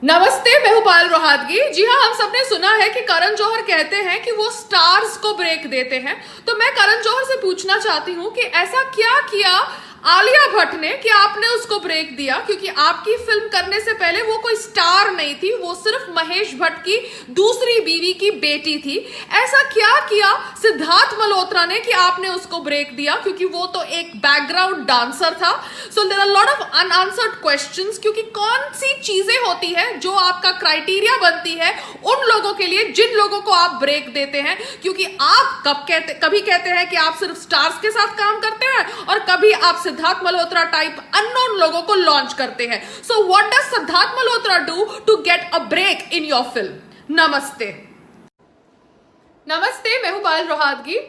नमस्ते, मैं हूं पायल रोहातगी। जी हाँ, हम सबने सुना है कि करण जौहर कहते हैं कि वो स्टार्स को ब्रेक देते हैं। तो मैं करण जौहर से पूछना चाहती हूं कि ऐसा क्या किया आलिया भट्ट ने कि आपने उसको ब्रेक दिया, क्योंकि आपकी फिल्म करने से पहले वो कोई स्टार नहीं थी, वो सिर्फ महेश भट्ट की दूसरी बीवी की बेटी थी। ऐसा क्या किया सिद्धार्थ मल्होत्रा ने कि आपने उसको ब्रेक दिया, क्योंकि वो तो एक बैकग्राउंड डांसर था। So there are lot of unanswered questions, क्योंकि कौन सी चीजें होती है जो आपका क्राइटेरिया बनती है उन लोगों के लिए जिन लोगों को आप ब्रेक देते हैं। क्योंकि आप कभी कहते हैं कि आप सिर्फ स्टार्स के साथ काम करते हैं और कभी आप सिद्धार्थ मल्होत्रा टाइप अननोन लोगों को लॉन्च करते हैं। So what does Siddharth Malhotra do to get a break in your film? नमस्ते। नमस्ते, मैं हूं पायल रोहातगी।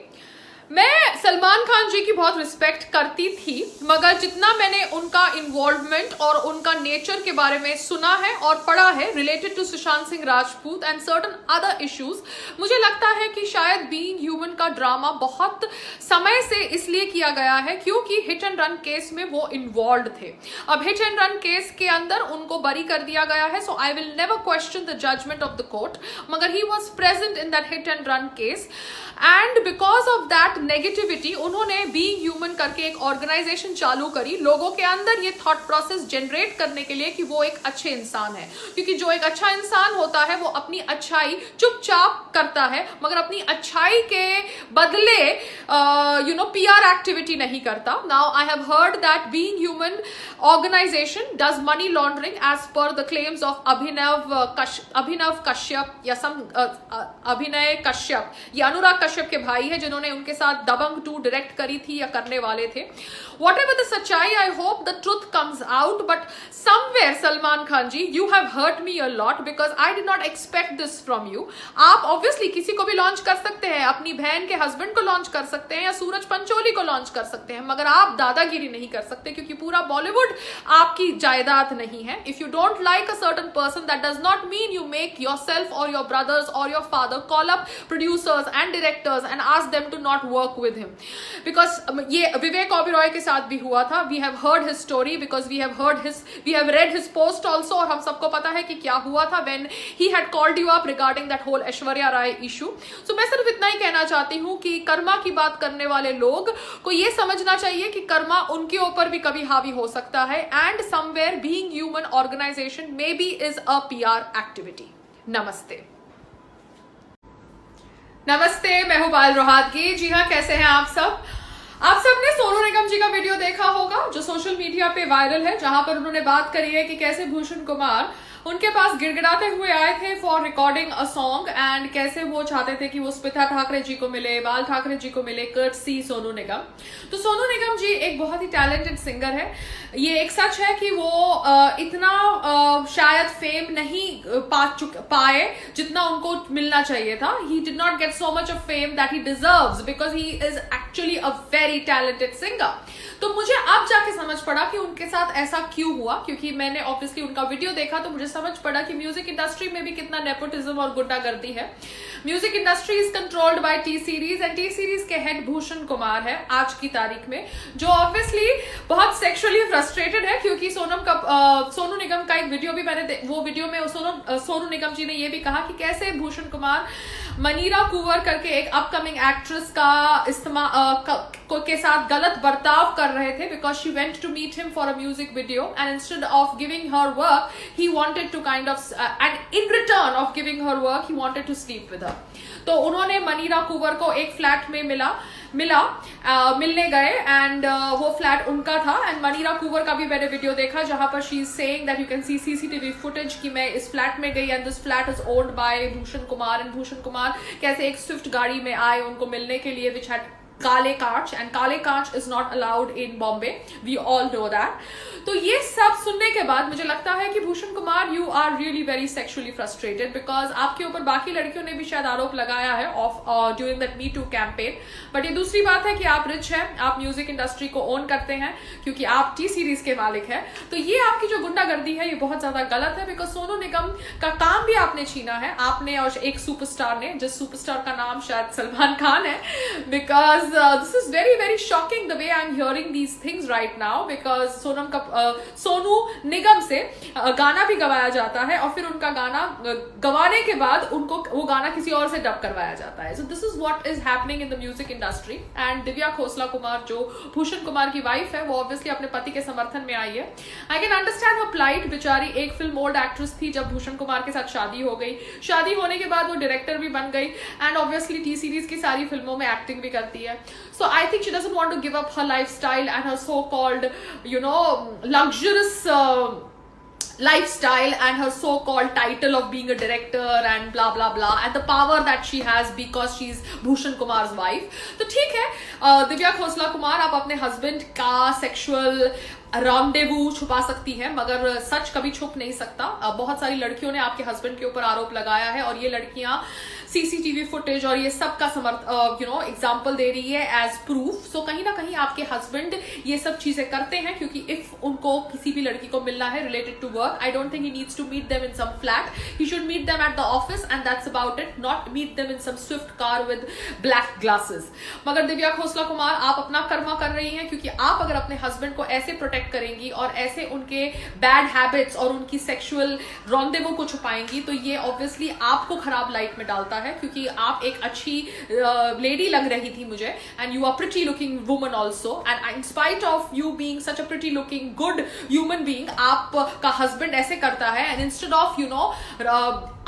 मैं सलमान खान जी की बहुत रिस्पेक्ट करती थी, मगर जितना मैंने उनका इन्वॉल्वमेंट और उनका नेचर के बारे में सुना है और पढ़ा है related to Sushant Singh Rajput and certain other issues, मुझे लगता है कि शायद बीइंग ह्यूमन का ड्रामा बहुत समय से इसलिए किया गया है क्योंकि हिट एंड रन केस में वो इन्वॉल्व थे। अब हिट एंड रन केस के अंदर उनको बरी कर दिया गया है, so I will never question the judgement of the court, मगर he was present in that hit and run case and because of that negativity उन्होंने बीइंग ह्यूमन करके एक ऑर्गेनाइजेशन चालू करी लोगों के अंदर ये थॉट प्रोसेस जनरेट करने के लिए कि वो एक अच्छे इंसान है। क्योंकि जो एक अच्छा इंसान होता है वो अपनी अच्छाई चुपचाप करता है, मगर अपनी अच्छाई के बदले पीआर एक्टिविटी नहीं करता। Now I have heard that Being Human organisation does money laundering as per the claims of Abhinav Kashyap या अभिनय कश्यप, ये अनुराग कश्यप के भाई है जिन्होंने उनके साथ दबंग 2 डायरेक्ट करी थी या करने वाले थे। Whatever the सच्चाई, I hope the truth comes out, but somewhere Salman Khan ji, you have hurt me a lot because I did not expect this from you. आप obviously किसी को भी लॉन्च कर सकते हैं, अपनी बहन के हस्बैंड को लॉन्च कर सकते हैं या सूरज पंचोली को लॉन्च कर सकते हैं, मगर आप दादागिरी नहीं कर सकते क्योंकि पूरा बॉलीवुड आपकी जायदाद नहीं है। If you don't like a certain person, that does not mean you make yourself or your brothers or your father call up producers and directors and ask them to not work with him, because ये विवेक ओबेरॉय के साथ भी हुआ था। We have heard his story because we have read his post also, और हम सबको पता है कि क्या हुआ था when he had called you up regarding that whole Aishwarya Rai issue. So मैं सिर्फ इतना ही कहना चाहती हूँ कि कर्मा की बात करने वाले लोग को ये समझना चाहिए कि कर्मा उनके ऊपर भी कभी हावी हो सकता है, and somewhere being human organization maybe is a PR activity. नमस्ते। नमस्ते, मैं हूं पायल रोहातगी। जी हाँ, कैसे हैं आप सब? आप सबने सोनू निगम जी का वीडियो देखा होगा जो सोशल मीडिया पे वायरल है, जहां पर उन्होंने बात करी है कि कैसे भूषण कुमार उनके पास गिड़गिड़ाते हुए आए थे for recording a song, and कैसे वो चाहते थे कि वो स्मिता ठाकरे जी को मिले, बाल ठाकरे जी को मिले, कर्टसी सोनू निगम। तो सोनू निगम जी एक बहुत ही टैलेंटेड सिंगर है। ये एक सच है कि वो इतना शायद फेम नहीं पाए जितना उनको मिलना चाहिए था। He did not get so much of fame that he deserves because he is actually a very talented singer. तो मुझे अब जाके समझ पड़ा कि उनके साथ ऐसा क्यों हुआ, क्योंकि मैंने ऑब्वियसली उनका वीडियो देखा तो मुझे समझ पड़ा कि म्यूजिक इंडस्ट्री में भी कितना नेपोटिज्म और गुंडागर्दी है। Music industry is controlled by T series and T series के हेड भूषण कुमार है आज की तारीख में, जो ऑब्वियसली बहुत सेक्सुअली फ्रस्ट्रेटेड है। क्योंकि सोनू निगम का एक वीडियो भी मैंने वो वीडियो में सोनू निगम जी ने ये भी कहा कि कैसे भूषण कुमार मनीरा कुंवर करके एक अपकमिंग एक्ट्रेस के साथ गलत बर्ताव कर रहे थे because she went to meet him for a music video and instead of giving her work he wanted to kind of and in return of giving her work he wanted to sleep with her. तो उन्होंने मनीरा कुंवर को एक flat में मिलने गए and वो flat उनका था। एंड मनीरा कुंवर का भी मैंने वीडियो देखा जहां पर she is saying that you can see CCTV footage कि मैं इस फ्लैट में गई and this flat is owned by Bhushan Kumar, and Bhushan Kumar कैसे एक स्विफ्ट गाड़ी में आए उनको मिलने के लिए विच हैड काले कांच, एंड काले कांच is not allowed in Bombay, we all know that. तो ये सब सुनने के बाद मुझे लगता है कि Bhushan Kumar you are really very sexually frustrated because आपके ऊपर बाकी लड़कियों ने भी शायद आरोप लगाया है of during that me too campaign. But ये दूसरी बात है कि आप रिच हैं, आप म्यूजिक इंडस्ट्री को ओन करते हैं क्योंकि आप टी सीरीज के मालिक हैं। तो ये आपकी जो गुंडागर्दी है ये बहुत ज्यादा गलत है बिकॉज सोनू निगम का काम भी आपने छीना है, आपने और एक सुपरस्टार ने, जिस सुपरस्टार का नाम शायद सलमान खान है, because because this is very very shocking the way I'm hearing these things right now, because Sonu Nigam से गाना भी गवाया जाता है और फिर उनका गाना गवाने के बाद उनको वो गाना किसी और से डब करवाया जाता है. So this is what is happening in the music industry. And Divya Khosla Kumar जो भूषण कुमार की वाइफ है, वो ऑब्वियसली अपने पति के समर्थन में आई है. I can understand her plight. बेचारी एक फिल्म ओल्ड एक्ट्रेस थी जब भूषण कुमार के साथ शादी हो गई. शादी होने के बाद वो डायरेक्टर भी बन गई एंड ऑब्वियसली टी सीरीज की सारी फिल्मों में एक्टिंग भी करती है. So I think she doesn't want to give up her lifestyle and her so-called, luxurious lifestyle and her so-called title of being a director and blah blah blah and the power that she has because she's Bhushan Kumar's wife. तो ठीक है, दिव्या खोसला कुमार आप अपने husband का sexual rendezvous छुपा सकती है, मगर सच कभी छुप नहीं सकता. बहुत सारी लड़कियों ने आपके हस्बैंड के ऊपर आरोप लगाया है और ये लड़कियां सीसीटीवी फुटेज और ये सब का एग्जाम्पल दे रही है एज प्रूफ. सो कहीं ना कहीं आपके हस्बैंड ये सब चीजें करते हैं क्योंकि इफ उनको किसी भी लड़की को मिलना है related to work, I don't think he needs to meet them in some flat. He should meet them at the office and that's about it, not meet them in some swift car with black glasses. मगर दिव्या खोसला कुमार आप अपना कर्मा कर रही हैं, क्योंकि आप अगर अपने हस्बैंड को ऐसे प्रोटेक्ट करेंगी और ऐसे उनके बैड हैबिट्स और उनकी सेक्सुअल रॉन्डेवो को छुपाएंगी तो ये ऑब्वियसली आपको खराब लाइट में डालता है, क्योंकि आप एक अच्छी लेडी लग रही थी मुझे and you are pretty looking woman also and in spite of you being such a pretty looking good human being आपका हस्बैंड ऐसे करता है and instead of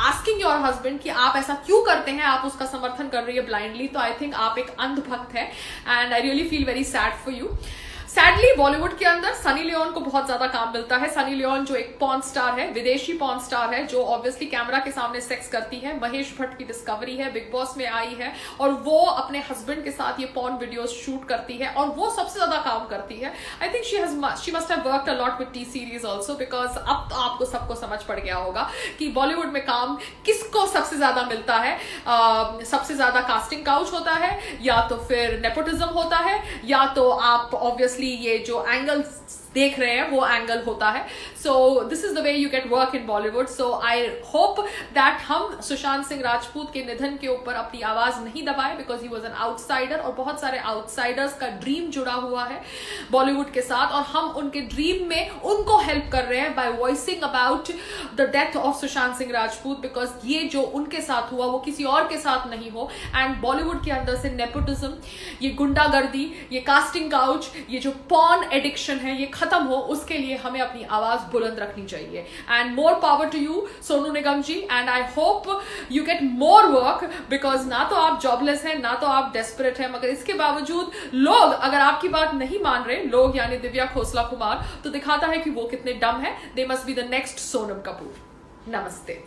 asking your husband कि आप ऐसा क्यों करते हैं, आप उसका समर्थन कर रही है ब्लाइंडली. तो आई थिंक आप एक अंधभक्त है and I really feel very sad for you. Sadly Bollywood के अंदर सनी लियोन को बहुत ज्यादा काम मिलता है. सनी लियोन जो एक पॉर्न स्टार है, विदेशी पॉर्न स्टार है, जो ऑब्वियसली कैमरा के सामने सेक्स करती है. महेश भट्ट की डिस्कवरी है, बिग बॉस में आई है और वो अपने हस्बैंड के साथ ये पॉर्न वीडियोस शूट करती है और वो सबसे ज्यादा काम करती है. I think she must have worked a lot with T series also, because अब तो आपको सबको समझ पड़ गया होगा कि बॉलीवुड में काम किसको सबसे ज्यादा मिलता है. सबसे ज्यादा कास्टिंग काउच होता है, या तो फिर नेपोटिज्म होता है, या तो आप ऑब्वियसली ये जो एंगल्स देख रहे हैं वो एंगल होता है. So this is the way you get work in Bollywood. So I hope that हम सुशांत सिंह राजपूत के निधन के ऊपर अपनी आवाज नहीं दबाए, because he was an outsider और बहुत सारे आउटसाइडर्स का ड्रीम जुड़ा हुआ है बॉलीवुड के साथ और हम उनके ड्रीम में उनको हेल्प कर रहे हैं by voicing about the death of Sushant Singh Rajput, because ये जो उनके साथ हुआ वो किसी और के साथ नहीं हो. एंड बॉलीवुड के अंदर से नेपोटिज्म, ये गुंडागर्दी, ये कास्टिंग काउच, ये जो पॉर्न एडिक्शन है ये खत्म हो, उसके लिए हमें अपनी आवाज बुलंद रखनी चाहिए. And more power to you Sonu Nigam ji, and I hope you get more work, because ना तो आप जॉबलेस हैं, ना तो आप डेस्परेट हैं, मगर इसके बावजूद लोग अगर आपकी बात नहीं मान रहे, लोग यानी दिव्या खोसला कुमार, तो दिखाता है कि वो कितने डम है. They must be the next Sonam Kapoor. नमस्ते.